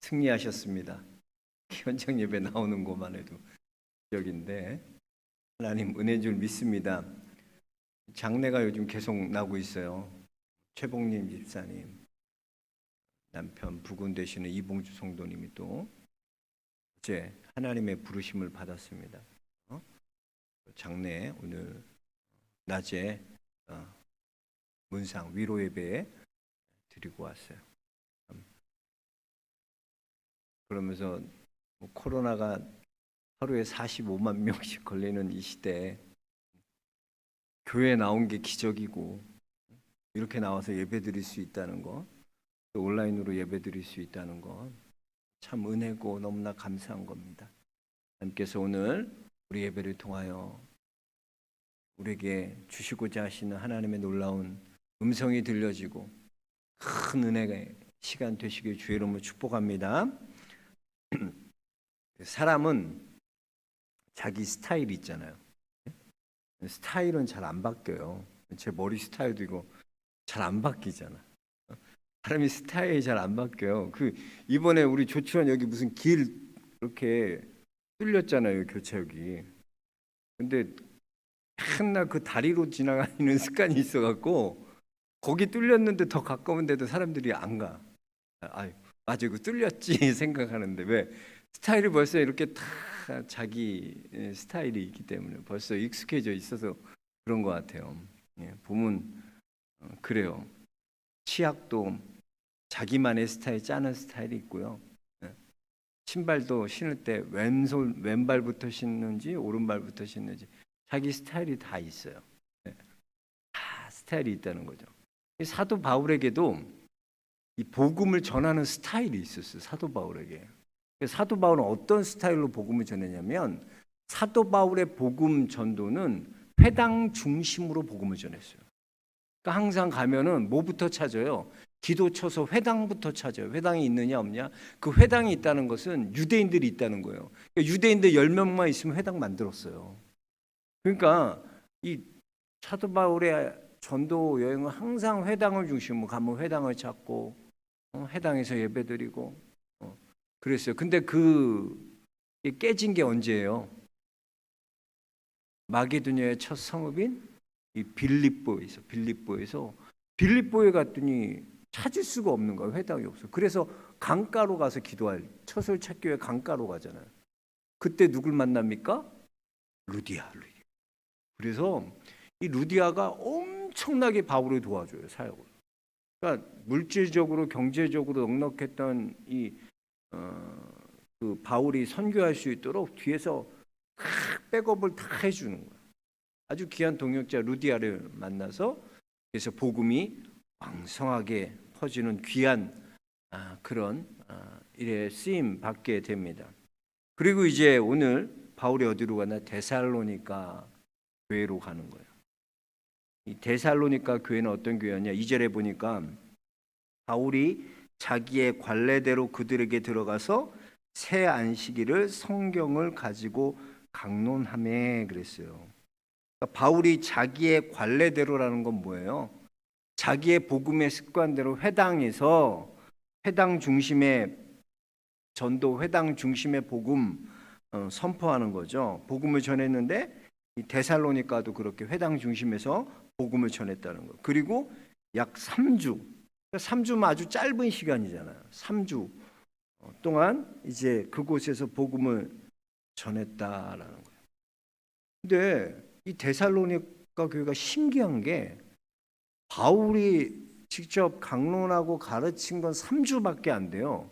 승리하셨습니다. 현장 예배 나오는 것만 해도 기적인데 하나님 은혜인 줄 믿습니다. 장례가 요즘 계속 나고 있어요. 최봉님 집사님, 남편 부군 되시는 이봉주 성도님이 또 어제 하나님의 부르심을 받았습니다. 장례 오늘 낮에 문상 위로 예배에 드리고 왔어요. 그러면서 코로나가 하루에 45만 명씩 걸리는 이 시대에 교회에 나온 게 기적이고, 이렇게 나와서 예배 드릴 수 있다는 것, 또 온라인으로 예배 드릴 수 있다는 것 참 은혜고 너무나 감사한 겁니다. 하나님께서 오늘 우리 예배를 통하여 우리에게 주시고자 하시는 하나님의 놀라운 음성이 들려지고 큰 은혜의 시간 되시길 주의 이름으로 축복합니다. 사람은 자기 스타일이 있잖아요. 스타일은 잘 안 바뀌어요. 제 머리 스타일도 이거 잘 안 바뀌잖아. 사람이 스타일이 잘 안 바뀌어요. 이번에 우리 조치원 여기 무슨 길 이렇게 뚫렸잖아요, 교차역이. 근데 맨날 그 다리로 지나가는 습관이 있어갖고 거기 뚫렸는데 더 가까운 데도 사람들이 안 가. 맞아, 이거 뚫렸지 생각하는데 왜? 스타일이 벌써 이렇게 다 자기 스타일이 있기 때문에 벌써 익숙해져 있어서 그런 것 같아요. 보면 그래요. 치약도 자기만의 스타일, 짜는 스타일이 있고요. 신발도 신을 때 왼발부터 신는지 오른발부터 신는지 자기 스타일이 다 있어요. 다 스타일이 있다는 거죠. 사도 바울에게도 이 복음을 전하는 스타일이 있었어요. 사도 바울에게. 사도 바울은 어떤 스타일로 복음을 전했냐면, 사도 바울의 복음 전도는 회당 중심으로 복음을 전했어요. 그러니까 항상 가면은 뭐부터 찾아요? 기도 쳐서 회당부터 찾아요. 회당이 있느냐 없냐? 그 회당이 있다는 것은 유대인들이 있다는 거예요. 그러니까 유대인들 10명만 있으면 회당 만들었어요. 그러니까 이 사도 바울의 전도 여행은 항상 회당을 중심으로 가면 회당을 찾고 회당에서 예배드리고 그랬어요. 근데 깨진 게 언제예요? 마게도냐의 첫 성읍인 이 빌립보에서 빌립보에 갔더니 찾을 수가 없는 거예요. 회당이 없어. 그래서 강가로 가서 기도할, 처소를 찾기 위해 강가로 가잖아요. 그때 누굴 만납니까? 루디아. 그래서 이 루디아가 엄청나게 바울을 도와줘요, 사역을. 그러니까 물질적으로 경제적으로 넉넉했던 그 바울이 선교할 수 있도록 뒤에서 백업을 다 해주는 거예요. 아주 귀한 동역자 루디아를 만나서 그래서 복음이 왕성하게 퍼지는 귀한 그런 일에 쓰임 받게 됩니다. 그리고 이제 오늘 바울이 어디로 가나? 데살로니가 교회로 가는 거예요. 이 데살로니가 교회는 어떤 교회였냐? 2절에 보니까 바울이 자기의 관례대로 그들에게 들어가서 새 안식일을 성경을 가지고 강론하매 그랬어요. 그러니까 바울이 자기의 관례대로라는 건 뭐예요? 자기의 복음의 습관대로 회당에서 회당 중심의 전도, 회당 중심의 복음 선포하는 거죠. 복음을 전했는데 이 데살로니가도 그렇게 회당 중심에서 복음을 전했다는 거. 그리고 약 3주, 3주면 아주 짧은 시간이잖아요. 3주 동안 이제 그곳에서 복음을 전했다라는 거예요. 근데 이 데살로니가 교회가 신기한 게 바울이 직접 강론하고 가르친 건 3주밖에 안 돼요.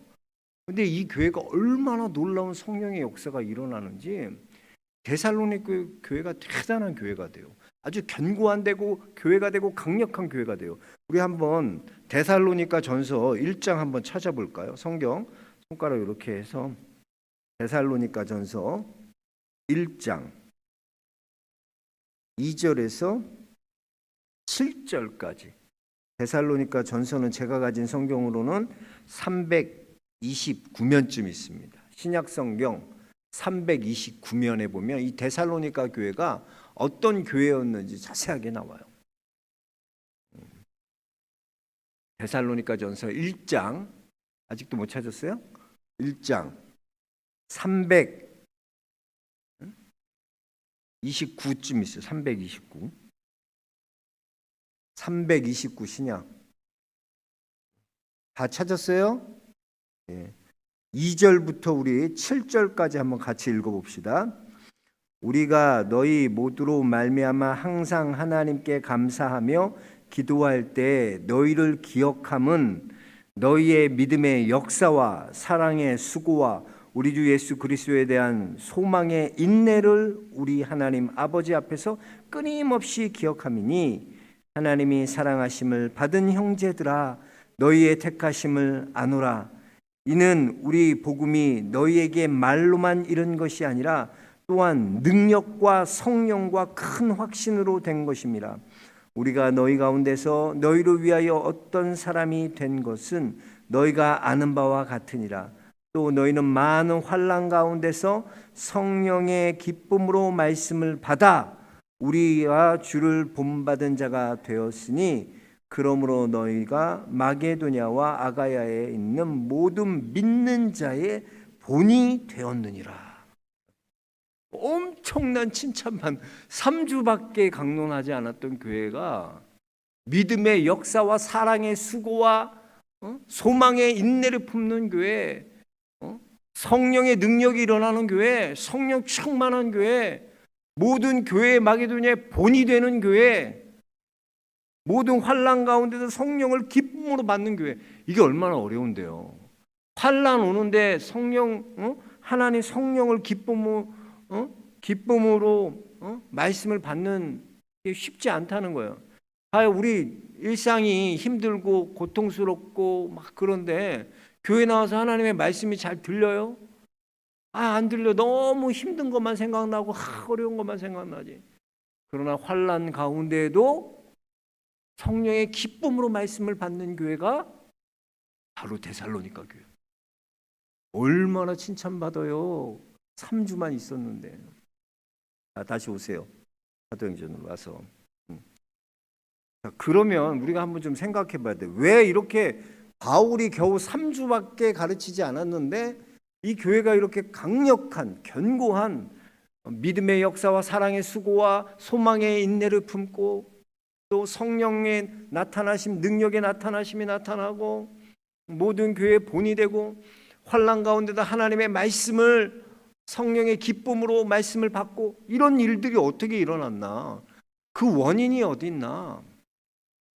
근데 이 교회가 얼마나 놀라운 성령의 역사가 일어나는지 데살로니가 교회가 대단한 교회가 돼요. 아주 견고한 교회가 되고 강력한 교회가 돼요. 우리 한번 데살로니가 전서 1장 한번 찾아볼까요? 성경 손가락 이렇게 해서 데살로니가 전서 1장 2절에서 7절까지. 데살로니가 전서는 제가 가진 성경으로는 329면쯤 있습니다. 신약 성경 329면에 보면 이 데살로니가 교회가 어떤 교회였는지 자세하게 나와요. 데살로니가 전서 1장 아직도 못 찾았어요? 1장 329쯤 있어요. 329 신약 다 찾았어요? 예. 2절부터 우리 7절까지 한번 같이 읽어봅시다. 우리가 너희 모두로 말미암아 항상 하나님께 감사하며 기도할 때 너희를 기억함은 너희의 믿음의 역사와 사랑의 수고와 우리 주 예수 그리스도에 대한 소망의 인내를 우리 하나님 아버지 앞에서 끊임없이 기억함이니 하나님이 사랑하심을 받은 형제들아 너희의 택하심을 아노라. 이는 우리 복음이 너희에게 말로만 이른 것이 아니라 또한 능력과 성령과 큰 확신으로 된 것입니다. 우리가 너희 가운데서 너희를 위하여 어떤 사람이 된 것은 너희가 아는 바와 같으니라. 또 너희는 많은 환난 가운데서 성령의 기쁨으로 말씀을 받아 우리와 주를 본받은 자가 되었으니 그러므로 너희가 마게도냐와 아가야에 있는 모든 믿는 자의 본이 되었느니라. 엄청난 칭찬만 3주밖에 강론하지 않았던 교회가 믿음의 역사와 사랑의 수고와 소망의 인내를 품는 교회, 성령의 능력이 일어나는 교회, 성령 충만한 교회, 모든 교회의 마게도냐의 본이 되는 교회, 모든 환난 가운데서 성령을 기쁨으로 받는 교회. 이게 얼마나 어려운데요. 환난 오는데 성령, 하나님 성령을 기쁨으로 말씀을 받는 게 쉽지 않다는 거예요. 우리 일상이 힘들고 고통스럽고 막 그런데 교회 나와서 하나님의 말씀이 잘 들려요? 안 들려. 너무 힘든 것만 생각나고 어려운 것만 생각나지. 그러나 환난 가운데에도 성령의 기쁨으로 말씀을 받는 교회가 바로 데살로니가 교회. 얼마나 칭찬받아요. 3주만 있었는데. 다시 오세요. 사도행전으로 와서. 그러면 우리가 한번 좀 생각해 봐야 돼. 왜 이렇게 바울이 겨우 3주밖에 가르치지 않았는데 이 교회가 이렇게 강력한 견고한 믿음의 역사와 사랑의 수고와 소망의 인내를 품고 또 성령의 나타나심, 능력의 나타나심이 나타나고 모든 교회의 본이 되고 환난 가운데도 하나님의 말씀을 성령의 기쁨으로 말씀을 받고 이런 일들이 어떻게 일어났나? 그 원인이 어디 있나?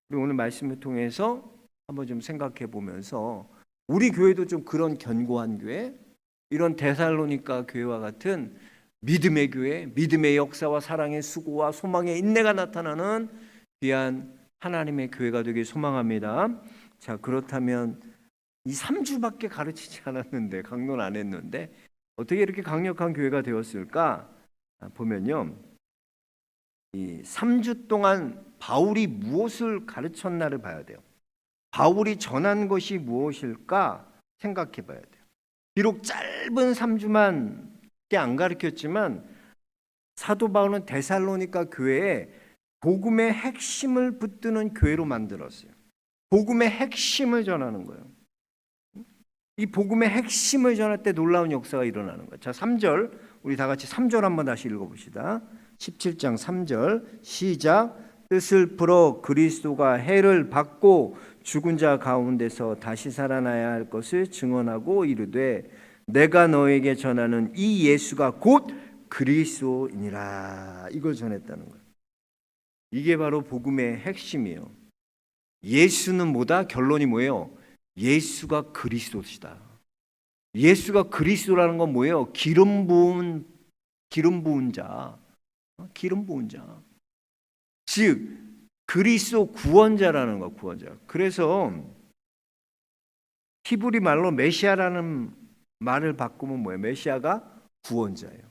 우리 오늘 말씀을 통해서 한번 좀 생각해 보면서 우리 교회도 좀 그런 견고한 교회, 이런 데살로니가 교회와 같은 믿음의 교회, 믿음의 역사와 사랑의 수고와 소망의 인내가 나타나는 귀한 하나님의 교회가 되길 소망합니다. 자, 그렇다면 이 3주밖에 가르치지 않았는데, 강론 안 했는데 어떻게 이렇게 강력한 교회가 되었을까? 보면요, 이 3주 동안 바울이 무엇을 가르쳤나를 봐야 돼요. 바울이 전한 것이 무엇일까 생각해 봐야 돼요. 비록 짧은 3주만 안 가르쳤지만 사도 바울은 데살로니가 교회에 복음의 핵심을 붙드는 교회로 만들었어요. 복음의 핵심을 전하는 거예요. 이 복음의 핵심을 전할 때 놀라운 역사가 일어나는 거예요. 자, 3절 우리 다 같이 3절 한번 다시 읽어봅시다. 17장 3절 시작. 뜻을 풀어 그리스도가 해를 받고 죽은 자 가운데서 다시 살아나야 할 것을 증언하고 이르되 내가 너에게 전하는 이 예수가 곧 그리스도이니라. 이걸 전했다는 거예요. 이게 바로 복음의 핵심이에요. 예수는 뭐다? 결론이 뭐예요? 예수가 그리스도시다. 예수가 그리스도라는 건 뭐예요? 기름 부은 자. 기름 부은 자. 즉 그리스도 구원자라는 거, 구원자. 그래서 히브리 말로 메시아라는 말을 바꾸면 뭐예요? 메시아가 구원자예요.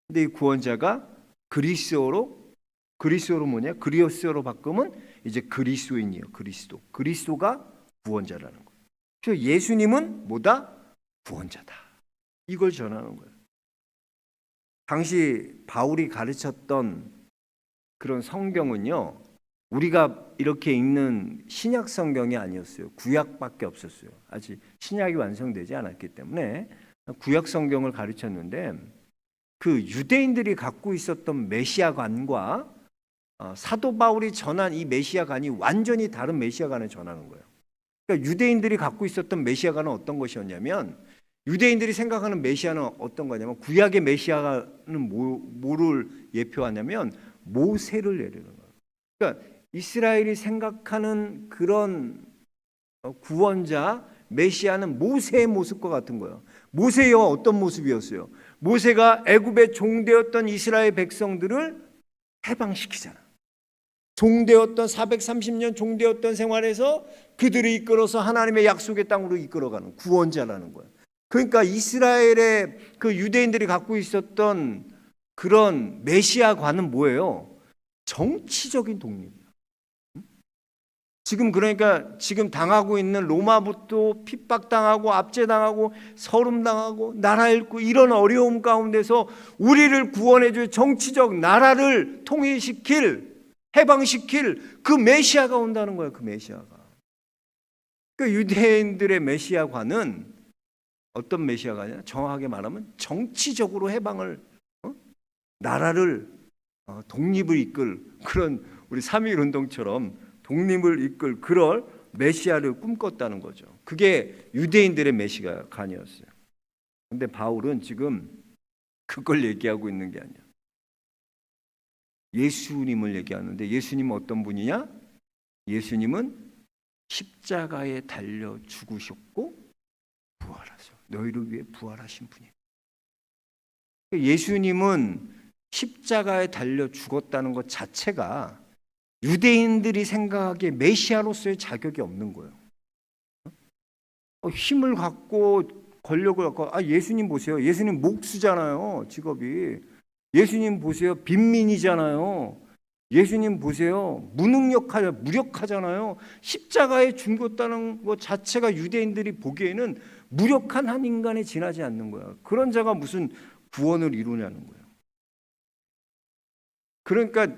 근데 이 구원자가 그리스도로 뭐냐? 그리스도로 바꾸면 이제 그리스도인이에요. 그리스도가 구원자라는 거예요. 그래서 예수님은 뭐다? 구원자다. 이걸 전하는 거예요. 당시 바울이 가르쳤던 그런 성경은요, 우리가 이렇게 읽는 신약 성경이 아니었어요. 구약밖에 없었어요. 아직 신약이 완성되지 않았기 때문에 구약 성경을 가르쳤는데, 그 유대인들이 갖고 있었던 메시아관과 사도 바울이 전한 이 메시아관이 완전히 다른 메시아관을 전하는 거예요. 그러니까 유대인들이 갖고 있었던 메시아관은 어떤 것이었냐면, 유대인들이 생각하는 메시아는 어떤 거냐면, 구약의 메시아는 뭐를 예표하냐면 모세를 예르는 거예요. 그러니까 이스라엘이 생각하는 그런 구원자 메시아는 모세의 모습과 같은 거예요. 모세가 어떤 모습이었어요? 모세가 애굽의 종되었던 이스라엘 백성들을 해방시키잖아. 종되었던 430년 종되었던 생활에서 그들을 이끌어서 하나님의 약속의 땅으로 이끌어가는 구원자라는 거예요. 그러니까 이스라엘의 그 유대인들이 갖고 있었던 그런 메시아관은 뭐예요? 정치적인 독립이에요. 그러니까 지금 당하고 있는 로마부터 핍박당하고 압제당하고 서름당하고 나라 잃고 이런 어려움 가운데서 우리를 구원해줄 정치적 나라를 통일시킬, 해방시킬 그 메시아가 온다는 거예요. 그 메시아가. 그 유대인들의 메시아관은 어떤 메시아가냐? 정확하게 말하면 정치적으로 해방을, 나라를, 독립을 이끌 그런, 우리 3.1 운동처럼 독립을 이끌 그럴 메시아를 꿈꿨다는 거죠. 그게 유대인들의 메시아관이었어요. 그런데 바울은 지금 그걸 얘기하고 있는 게 아니야. 예수님을 얘기하는데, 예수님은 어떤 분이냐? 예수님은 십자가에 달려 죽으셨고 부활하셔. 너희를 위해 부활하신 분이에요. 예수님은 십자가에 달려 죽었다는 것 자체가 유대인들이 생각하기에 메시아로서의 자격이 없는 거예요. 힘을 갖고 권력을 갖고, 예수님 보세요. 예수님 목수잖아요. 직업이. 예수님 보세요. 빈민이잖아요. 예수님 보세요. 무력하잖아요. 십자가에 죽었다는 것 자체가 유대인들이 보기에는 무력한 한 인간에 지나지 않는 거야. 그런 자가 무슨 구원을 이루냐는 거예요. 그러니까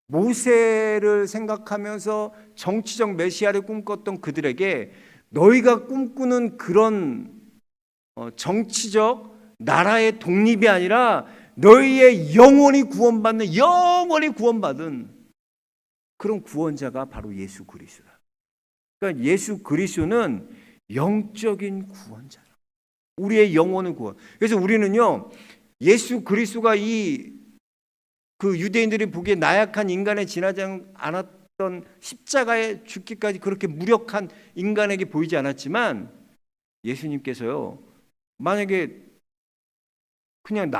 모세를 생각하면서 정치적 메시아를 꿈꿨던 그들에게 너희가 꿈꾸는 그런 정치적 나라의 독립이 아니라 너희의 영원히 구원받은 그런 구원자가 바로 예수 그리스도다. 그러니까 예수 그리스도는 영적인 구원자라. 우리의 영혼을 구원. 그래서 우리는요, 예수 그리스도가 그 유대인들이 보기에 나약한 인간에 지나지 않았던 십자가에 죽기까지 그렇게 무력한 인간에게 보이지 않았지만, 예수님께서요, 만약에 그냥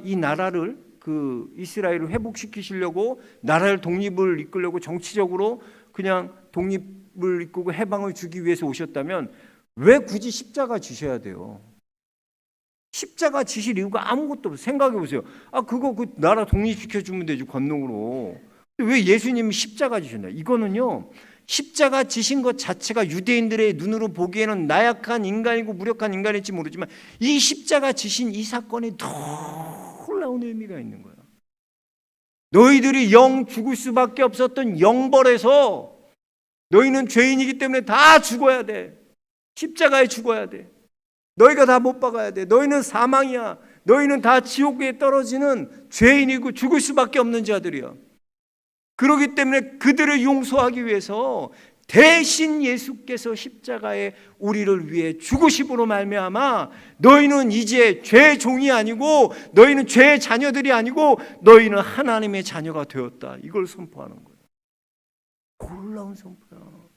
이 나라를, 그 이스라엘을 회복시키시려고, 나라를 독립을 이끌려고 정치적으로 그냥 독립을 이끌고 해방을 주기 위해서 오셨다면 왜 굳이 십자가 지셔야 돼요? 십자가 지실 이유가 아무것도 없어요. 생각해 보세요. 그 나라 독립시켜 주면 되지, 권능으로. 왜 예수님이 십자가 지셨나? 이거는요, 십자가 지신 것 자체가 유대인들의 눈으로 보기에는 나약한 인간이고 무력한 인간일지 모르지만, 이 십자가 지신 이 사건에 놀라운 의미가 있는 거예요. 너희들이 영 죽을 수밖에 없었던 영벌에서 너희는 죄인이기 때문에 다 죽어야 돼. 십자가에 죽어야 돼. 너희가 다 못 박아야 돼. 너희는 사망이야. 너희는 다 지옥에 떨어지는 죄인이고 죽을 수밖에 없는 자들이야. 그렇기 때문에 그들을 용서하기 위해서 대신 예수께서 십자가에 우리를 위해 죽으심으로 말미암아 너희는 이제 죄의 종이 아니고, 너희는 죄의 자녀들이 아니고, 너희는 하나님의 자녀가 되었다. 이걸 선포하는 거예요. 놀라운 선포야.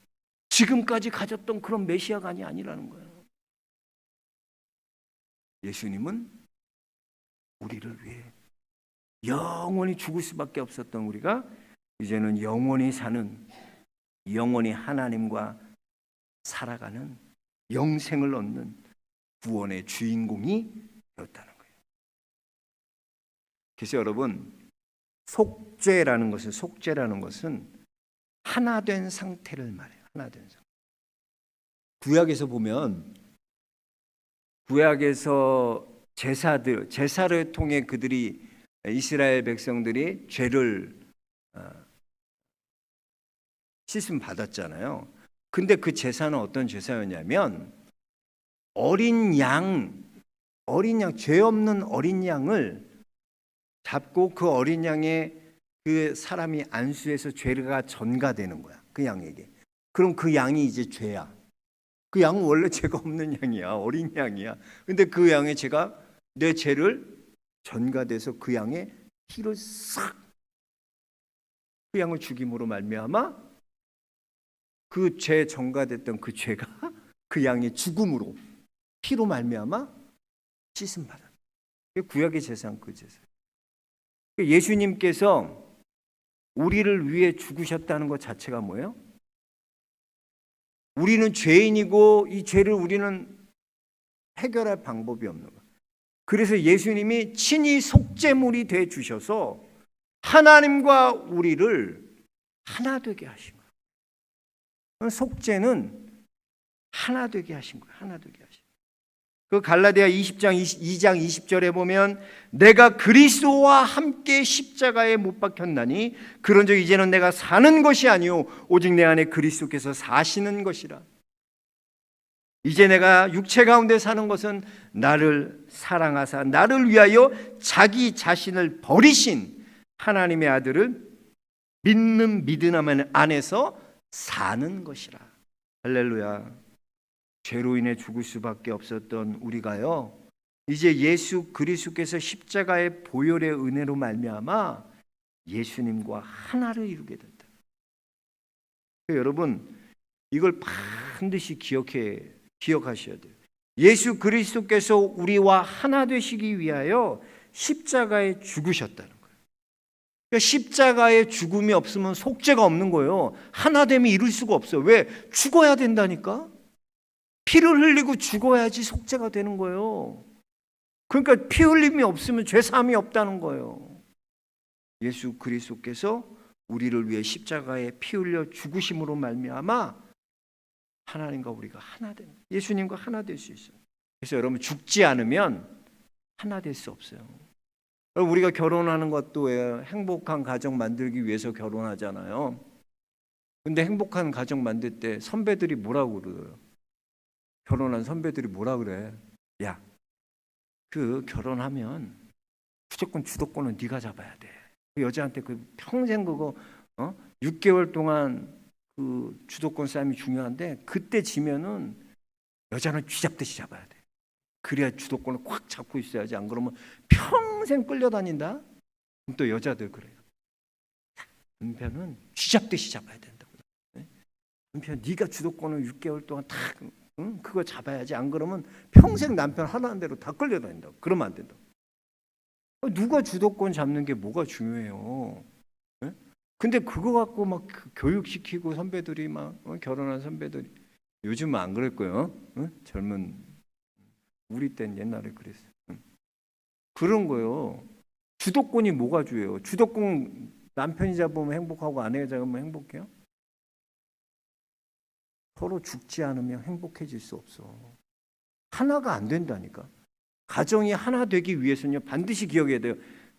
지금까지 가졌던 그런 메시아관이 아니라는 거예요. 예수님은 우리를 위해 영원히 죽을 수밖에 없었던 우리가 이제는 영원히 사는, 영원히 하나님과 살아가는, 영생을 얻는 구원의 주인공이 되었다는 거예요. 그래서 여러분, 속죄라는 것은 하나 된 상태를 말해요. 하나 된 상태. 구약에서 보면, 구약에서 제사를 통해 이스라엘 백성들이 죄를 씻음 받았잖아요. 근데 그 제사는 어떤 제사였냐면 어린 양, 죄 없는 어린 양을 잡고 그 어린 양의 그 사람이 안수해서 죄가 전가되는 거야. 그 양에게. 그럼 그 양이 이제 죄야. 그 양은 원래 죄가 없는 양이야. 어린 양이야. 근데 그 양의 죄가 내 죄를 전가돼서 그 양의 피를 싹 그 양을 죽임으로 말미암아 그 죄 전가됐던 그 죄가 그 양의 죽음으로 피로 말미암아 씻음 받아. 구약의 제사는 그 제사. 예수님께서 우리를 위해 죽으셨다는 것 자체가 뭐예요? 우리는 죄인이고 이 죄를 우리는 해결할 방법이 없는 거예요. 그래서 예수님이 친히 속죄물이 돼 주셔서 하나님과 우리를 하나 되게 하신 거예요. 속죄는 하나 되게 하신 거예요. 하나 되게 하신 거예요. 그 갈라디아 2장 20절에 보면 내가 그리스도와 함께 십자가에 못 박혔나니 그런즉 이제는 내가 사는 것이 아니요 오직 내 안에 그리스도께서 사시는 것이라. 이제 내가 육체 가운데 사는 것은 나를 사랑하사 나를 위하여 자기 자신을 버리신 하나님의 아들을 믿는 믿음 안에서 사는 것이라. 할렐루야. 죄로 인해 죽을 수밖에 없었던 우리가요, 이제 예수 그리스도께서 십자가의 보혈의 은혜로 말미암아 예수님과 하나를 이루게 된다. 여러분 이걸 반드시 기억하셔야 돼요. 예수 그리스도께서 우리와 하나 되시기 위하여 십자가에 죽으셨다는 거예요. 그러니까 십자가에 죽음이 없으면 속죄가 없는 거예요. 하나됨이 이룰 수가 없어요. 왜? 죽어야 된다니까. 피를 흘리고 죽어야지 속죄가 되는 거예요. 그러니까 피 흘림이 없으면 죄사함이 없다는 거예요. 예수 그리스도께서 우리를 위해 십자가에 피 흘려 죽으심으로 말미암아 하나님과 우리가 하나 되는, 예수님과 하나 될 수 있어요. 그래서 여러분 죽지 않으면 하나 될 수 없어요. 우리가 결혼하는 것도 행복한 가정 만들기 위해서 결혼하잖아요. 근데 행복한 가정 만들 때 선배들이 뭐라고 그래요? 결혼한 선배들이 뭐라 그래? 야, 그 결혼하면 무조건 주도권은 네가 잡아야 돼. 그 여자한테 그 평생 그거 6개월 동안 그 주도권 싸움이 중요한데 그때 지면은 여자는 쥐잡듯이 잡아야 돼. 그래야 주도권을 꽉 잡고 있어야지. 안 그러면 평생 끌려다닌다. 그럼 또 여자들 그래요. 남편은 쥐잡듯이 잡아야 된다고. 남편 네가 주도권을 6개월 동안 다 그거 잡아야지. 안 그러면 평생 남편 하라는 대로 다 끌려다닌다고. 그러면 안 된다고. 누가 주도권 잡는 게 뭐가 중요해요. 근데 그거 갖고 막 교육시키고 선배들이 막 결혼한 선배들이 요즘은 안 그럴 거예요. 젊은 우리 땐 옛날에 그랬어요. 그런 거요. 주도권이 뭐가 중요해요? 주도권 남편이 잡으면 행복하고 아내가 잡으면 행복해요? 서로 죽지 않으면 행복해질 수 없어. 하나가 안 된다니까. 가정이 하나 되기 위해서는요, 반드시 기억해야 돼요.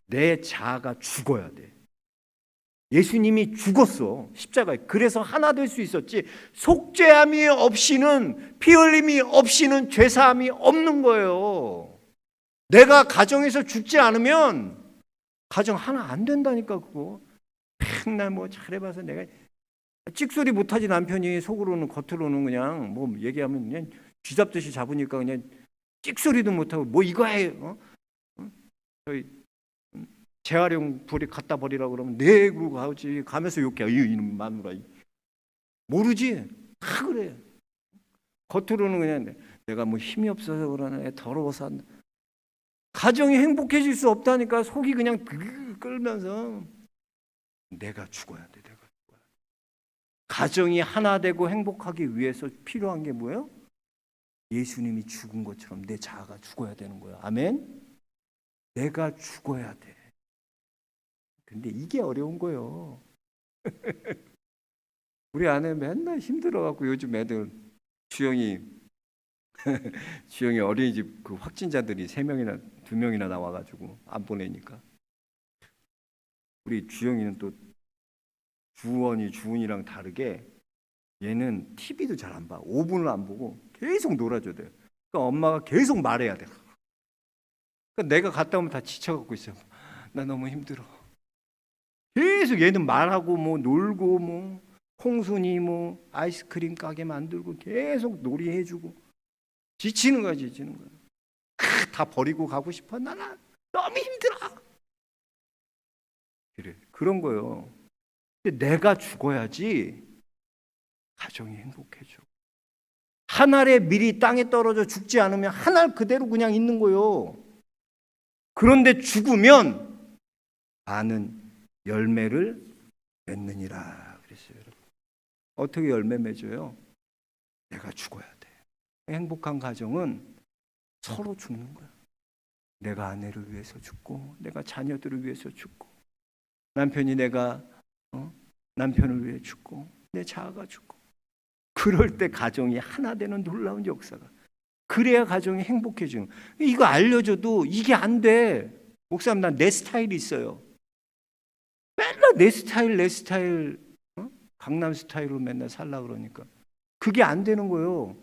내 자아가 죽어야 돼. 예수님이 죽었어, 십자가에. 그래서 하나 될 수 있었지. 속죄함이 없이는, 피 흘림이 없이는 죄사함이 없는 거예요. 내가 가정에서 죽지 않으면 가정 하나 안 된다니까. 그거 맨날 뭐 잘해봐서 내가 찍소리 못하지. 남편이 속으로는 겉으로는 그냥 뭐 얘기하면 그냥 쥐잡듯이 잡으니까 그냥 찍소리도 못하고 뭐 이거 해. 저희 재활용 불이 갖다 버리라고 그러면 네 그러고 가지. 가면서 욕해. 이놈 마누라. 모르지. 다 그래. 겉으로는 그냥 내가 뭐 힘이 없어서 그러네, 더러워서 한다. 가정이 행복해질 수 없다니까. 속이 그냥 끌면서 내가 죽어야 돼. 내가 죽어야 돼. 가정이 하나 되고 행복하기 위해서 필요한 게 뭐예요? 예수님이 죽은 것처럼 내 자아가 죽어야 되는 거야. 아멘. 내가 죽어야 돼. 근데 이게 어려운 거예요. 우리 아내 맨날 힘들어갖고 요즘 애들 주영이 어린이집 그 확진자들이 3명이나 2명이나 나와가지고 안 보내니까 우리 주영이는 또 주은이랑 다르게 얘는 TV도 잘 안 봐. 5분을 안 보고 계속 놀아줘야 돼요. 그러니까 엄마가 계속 말해야 돼. 그러니까 내가 갔다 오면 다 지쳐갖고 있어요. 나 너무 힘들어. 계속 얘는 말하고 뭐 놀고 뭐 홍순이 뭐 아이스크림 가게 만들고 계속 놀이해주고 지치는 거야. 다 버리고 가고 싶어. 나는 너무 힘들어. 그래, 그런 거예요. 근데 내가 죽어야지 가정이 행복해져. 한 알의 밀이 땅에 떨어져 죽지 않으면 한 알 그대로 그냥 있는 거예요. 그런데 죽으면 많은 열매를 맺느니라 그랬어요. 여러분. 어떻게 열매 맺어요? 내가 죽어야 돼. 행복한 가정은 서로 죽는 거야. 내가 아내를 위해서 죽고 내가 자녀들을 위해서 죽고 남편이 남편을 위해 죽고 내 자아가 죽고 그럴 때 가정이 하나 되는 놀라운 역사가. 그래야 가정이 행복해지는. 이거 알려줘도 이게 안 돼. 목사님 난 내 스타일이 있어요. 맨날 내 스타일 강남 스타일로 맨날 살라 그러니까 그게 안 되는 거예요.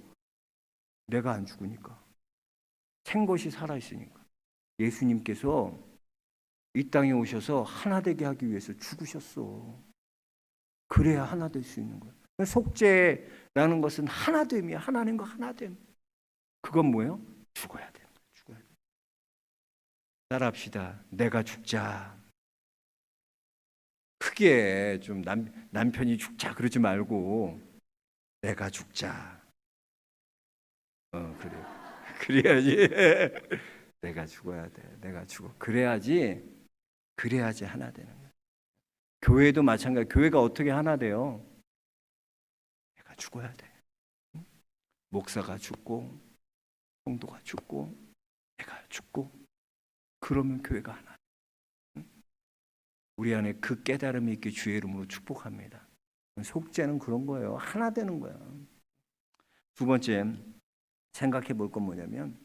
내가 안 죽으니까. 생것이 살아있으니까. 예수님께서 이 땅에 오셔서 하나 되게 하기 위해서 죽으셨어. 그래야 하나 될 수 있는 거예요. 속죄라는 것은 하나됨이야. 하나님과 하나됨. 그건 뭐예요? 죽어야 돼. 따라합시다. 내가 죽자. 크게 좀 남편이 죽자 그러지 말고 내가 죽자. 그래. 그래야지. 내가 죽어야 돼. 내가 죽어. 그래야지 하나 되는 거야. 교회도 마찬가지. 교회가 어떻게 하나 돼요? 내가 죽어야 돼. 목사가 죽고 성도가 죽고 내가 죽고 그러면 교회가 하나. 우리 안에 그 깨달음이 있게 주의 이름으로 축복합니다. 속죄는 그런 거예요. 하나 되는 거야. 두 번째 생각해 볼 건 뭐냐면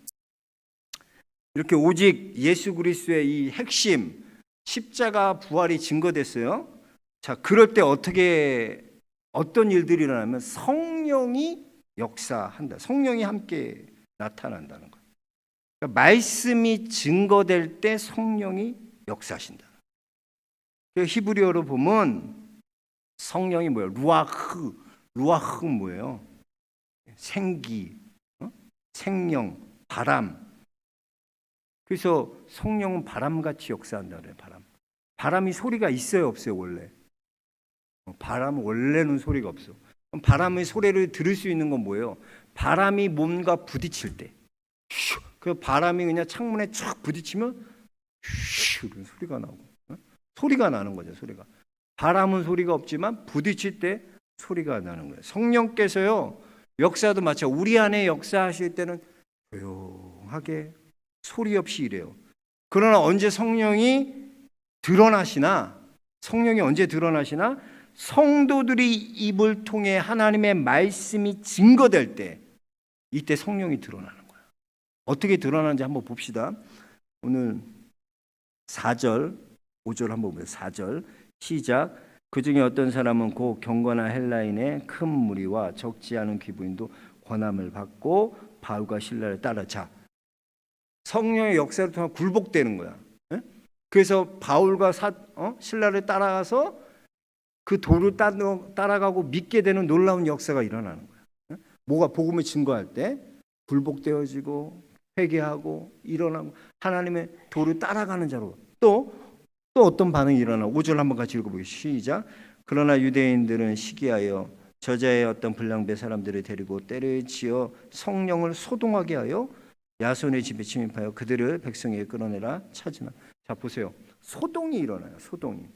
이렇게 오직 예수 그리스도의 이 핵심 십자가 부활이 증거됐어요. 자, 그럴 때 어떤 일들이 일어나면 성령이 역사한다. 성령이 함께 나타난다는 거예요. 그러니까 말씀이 증거될 때 성령이 역사하신다. 히브리어로 보면 성령이 뭐예요? 루아흐는 뭐예요? 생기, 생명, 바람. 그래서 성령은 바람같이 역사한다 그래요. 바람이 소리가 있어요, 없어요? 원래 바람은 원래는 소리가 없어. 그럼 바람의 소리를 들을 수 있는 건 뭐예요? 바람이 뭔가 부딪힐 때, 그 바람이 그냥 창문에 촥 부딪히면 슈 소리가 나고, 소리가 나는 거죠. 소리가. 바람은 소리가 없지만 부딪힐 때 소리가 나는 거예요. 성령께서요 역사도 마찬가지. 우리 안에 역사하실 때는 조용하게 소리 없이 이래요. 그러나 언제 성령이 드러나시나? 성도들이 입을 통해 하나님의 말씀이 증거될 때 이때 성령이 드러나는 거예요. 어떻게 드러나는지 한번 봅시다. 오늘 4절, 5절 한번 보세요. 4절 시작. 그중에 어떤 사람은 곧 경건한 헬라인의 큰 무리와 적지 않은 귀부인도 권함을 받고 바울과 신라를 따라. 자, 성령의 역사를 통해 굴복되는 거야. 그래서 바울과 신라를 따라가서 그 도를 따라가고 믿게 되는 놀라운 역사가 일어나는 거야. 뭐가 복음을 증거할 때 굴복되어지고 회개하고 일어나고 하나님의 도를 따라가는 자로 또 어떤 반응이 일어나. 5절 한번 같이 읽어보겠습니다. 시작. 그러나 유대인들은 시기하여 저자의 어떤 불량배 사람들을 데리고 때려치어 성령을 소동하게 하여 야손의 집에 침입하여 그들을 백성에게 끌어내라 찾으나. 자, 보세요. 소동이 일어나요. 소동이.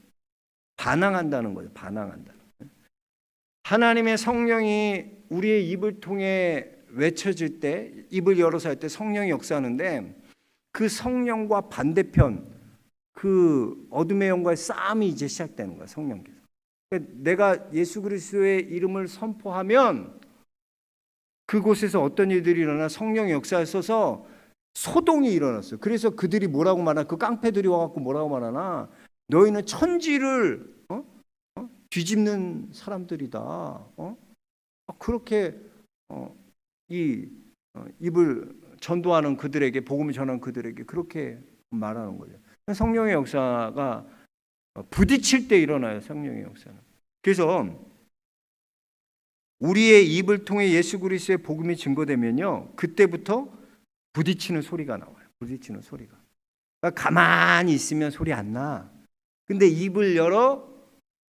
반항한다는 거죠. 반항한다. 하나님의 성령이 우리의 입을 통해 외쳐질 때, 입을 열어서 할 때 성령이 역사하는데 그 성령과 반대편, 그 어둠의 영과의 싸움이 이제 시작되는 거야. 성령께서. 내가 예수 그리스도의 이름을 선포하면 그곳에서 어떤 일들이 일어나? 성령의 역사에 있어서 소동이 일어났어요. 그래서 그들이 뭐라고 말하나? 그 깡패들이 와갖고 뭐라고 말하나? 너희는 천지를 뒤집는 사람들이다. 그렇게 입을 전도하는 그들에게, 복음을 전하는 그들에게 그렇게 말하는 거죠. 성령의 역사가 부딪힐 때 일어나요. 성령의 역사는. 그래서 우리의 입을 통해 예수 그리스도의 복음이 증거되면요, 그때부터 부딪히는 소리가 나와요. 부딪히는 소리가. 그러니까 가만히 있으면 소리 안 나. 근데 입을 열어,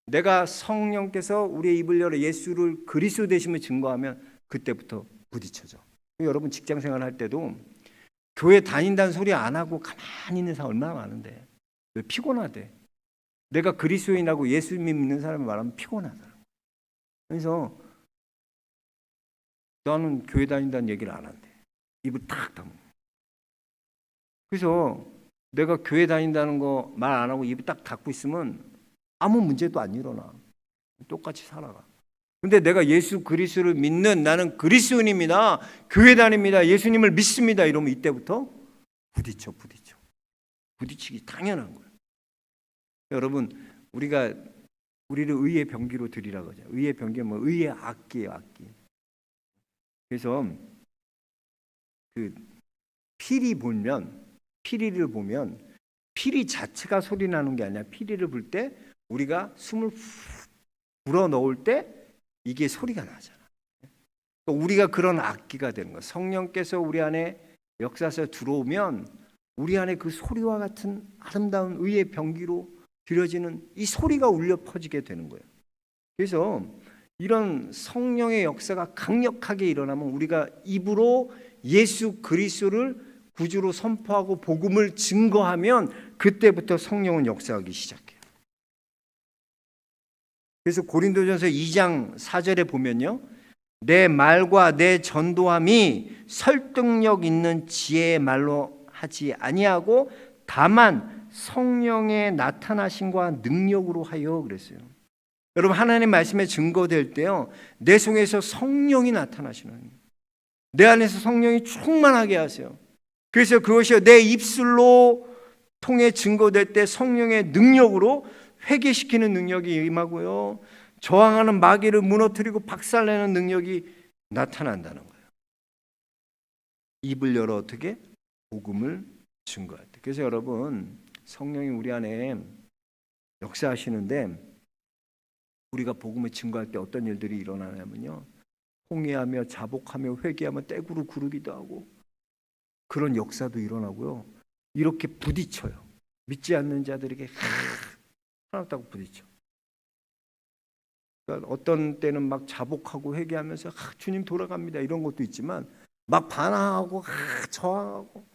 내가 성령께서 우리의 입을 열어 예수를 그리스도 되심을 증거하면 그때부터 부딪혀져. 여러분 직장 생활할 때도 교회 다닌다는 소리 안 하고 가만히 있는 사람 얼마나 많은데 왜 피곤하대? 내가 그리스도인하고 예수 믿는 사람이 말하면 피곤하더라고. 그래서 나는 교회 다닌다는 얘기를 안 한대. 입을 탁 다물고. 그래서 내가 교회 다닌다는 거 말 안 하고 입을 딱 닫고 있으면 아무 문제도 안 일어나. 똑같이 살아가. 근데 내가 예수 그리스도를 믿는, 나는 그리스도인입니다, 교회 다닙니다, 예수님을 믿습니다, 이러면 이때부터 부딪혀. 부딪히기 당연한 거예요. 여러분, 우리를 의의 병기로 드리라고 하죠. 의의 병기는 뭐 의의 악기예요, 악기. 그래서 그 피리를 보면 피리 자체가 소리 나는 게 아니라 피리를 불 때 우리가 숨을 불어 넣을 때 이게 소리가 나잖아. 우리가 그런 악기가 되는 거야. 성령께서 우리 안에 역사에서 들어오면 우리 안에 그 소리와 같은 아름다운 의의 병기로 드려지는 이 소리가 울려 퍼지게 되는 거예요. 그래서 이런 성령의 역사가 강력하게 일어나면 우리가 입으로 예수 그리스도를 구주로 선포하고 복음을 증거하면 그때부터 성령은 역사하기 시작해요. 그래서 고린도전서 2장 4절에 보면요, 내 말과 내 전도함이 설득력 있는 지혜의 말로 하지 아니하고 다만 성령의 나타나심과 능력으로 하여 그랬어요. 여러분, 하나님의 말씀에 증거될 때요, 내 속에서 성령이 나타나시는 거예요. 내 안에서 성령이 충만하게 하세요. 그래서 그것이 내 입술로 통해 증거될 때 성령의 능력으로 회개시키는 능력이 임하고요, 저항하는 마귀를 무너뜨리고 박살내는 능력이 나타난다는 거예요. 입을 열어 어떻게? 복음을 증거할 때. 그래서 여러분, 성령이 우리 안에 역사하시는데 우리가 복음을 증거할 때 어떤 일들이 일어나냐면요, 통회하며 자복하며 회개하며 떼구르 구르기도 하고 그런 역사도 일어나고요, 이렇게 부딪혀요. 믿지 않는 자들에게 하나도 부딪혀. 그러니까 어떤 때는 막 자복하고 회개하면서 주님 돌아갑니다 이런 것도 있지만 막 반항하고 저항하고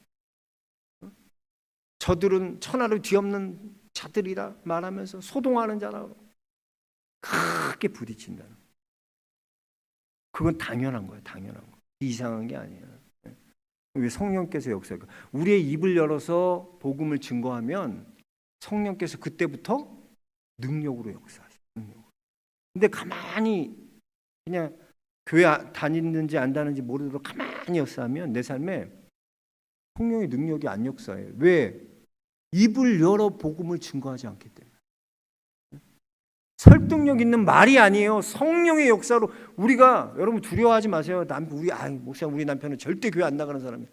저들은 천하를 뒤엎는 자들이라 말하면서 소동하는 자라고 크게 부딪힌다는 거예요. 그건 당연한 거예요. 당연한 거. 이상한 게 아니에요. 왜? 성령께서 역사가 우리의 입을 열어서 복음을 증거하면 성령께서 그때부터 능력으로 역사하시죠. 근데 가만히 그냥 교회 다니는지 안 다니는지 모르도록 가만히 역사하면 내 삶에 성령의 능력이 안 역사해요. 왜? 입을 열어 복음을 증거하지 않기 때문에. 설득력 있는 말이 아니에요. 성령의 역사로. 우리가, 여러분 두려워하지 마세요. 목사, 우리 남편은 절대 교회 안 나가는 사람이에요.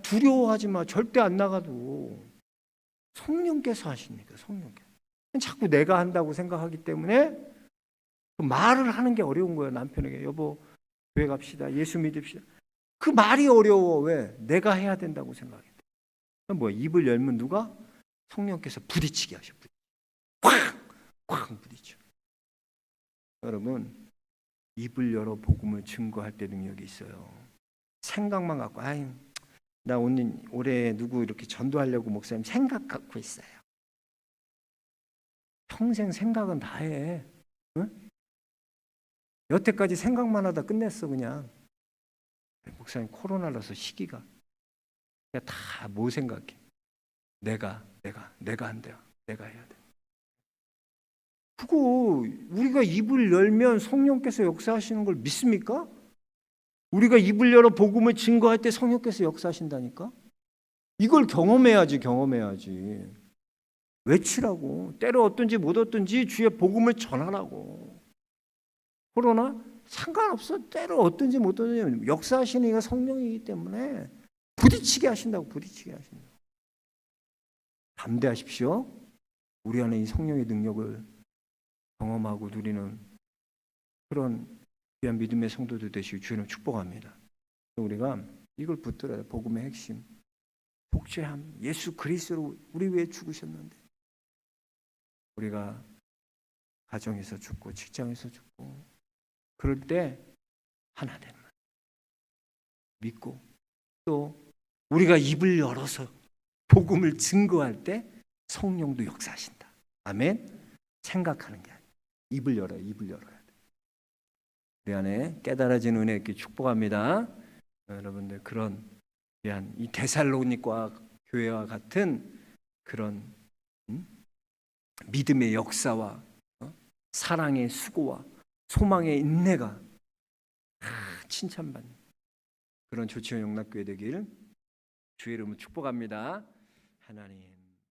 두려워하지 마. 절대 안 나가도 성령께서 하십니까? 성령께서. 자꾸 내가 한다고 생각하기 때문에 말을 하는 게 어려운 거예요. 남편에게 여보 교회 갑시다, 예수 믿읍시다. 그 말이 어려워. 왜? 내가 해야 된다고 생각해. 뭐 입을 열면 누가? 성령께서 부딪히게 하셔. 쾅 부딪혀. 여러분, 입을 열어 복음을 증거할 때 능력이 있어요. 생각만 갖고 나 올해 누구 이렇게 전도하려고 목사님 생각 갖고 있어요. 평생 생각은 다 해. 응? 여태까지 생각만 하다 끝냈어. 그냥 목사님 코로나라서 시기가 다 뭐 생각해? 내가 한대요. 내가 해야 돼. 그거 우리가 입을 열면 성령께서 역사하시는 걸 믿습니까? 우리가 입을 열어 복음을 증거할 때 성령께서 역사하신다니까? 이걸 경험해야지. 외치라고. 때로 어떤지 못 어떤지 주의 복음을 전하라고. 그러나 상관없어. 때로 어떤지 못 어떤지 역사하시는 이가 성령이기 때문에 부딪히게 하신다고. 부딪히게 하신다고. 담대하십시오. 우리 안에 이 성령의 능력을 경험하고 누리는 그런 귀한 믿음의 성도들 되시길 주님 축복합니다. 우리가 이걸 붙들어야 복음의 핵심. 복제함. 예수 그리스도로 우리 위해 죽으셨는데 우리가 가정에서 죽고 직장에서 죽고 그럴 때 하나 되는 말 믿고 또 우리가 입을 열어서 복음을 증거할 때 성령도 역사하신다. 아멘. 생각하는 게 아니에요. 입을 열어야 돼. 우리 안에 깨달아진 은혜 있게 축복합니다. 여러분들 그런 귀한 이 데살로니가 교회와 같은 그런 믿음의 역사와 사랑의 수고와 소망의 인내가 칭찬받는 그런 조치원 영락교회 되길 주의 이름으로 축복합니다. 하나님.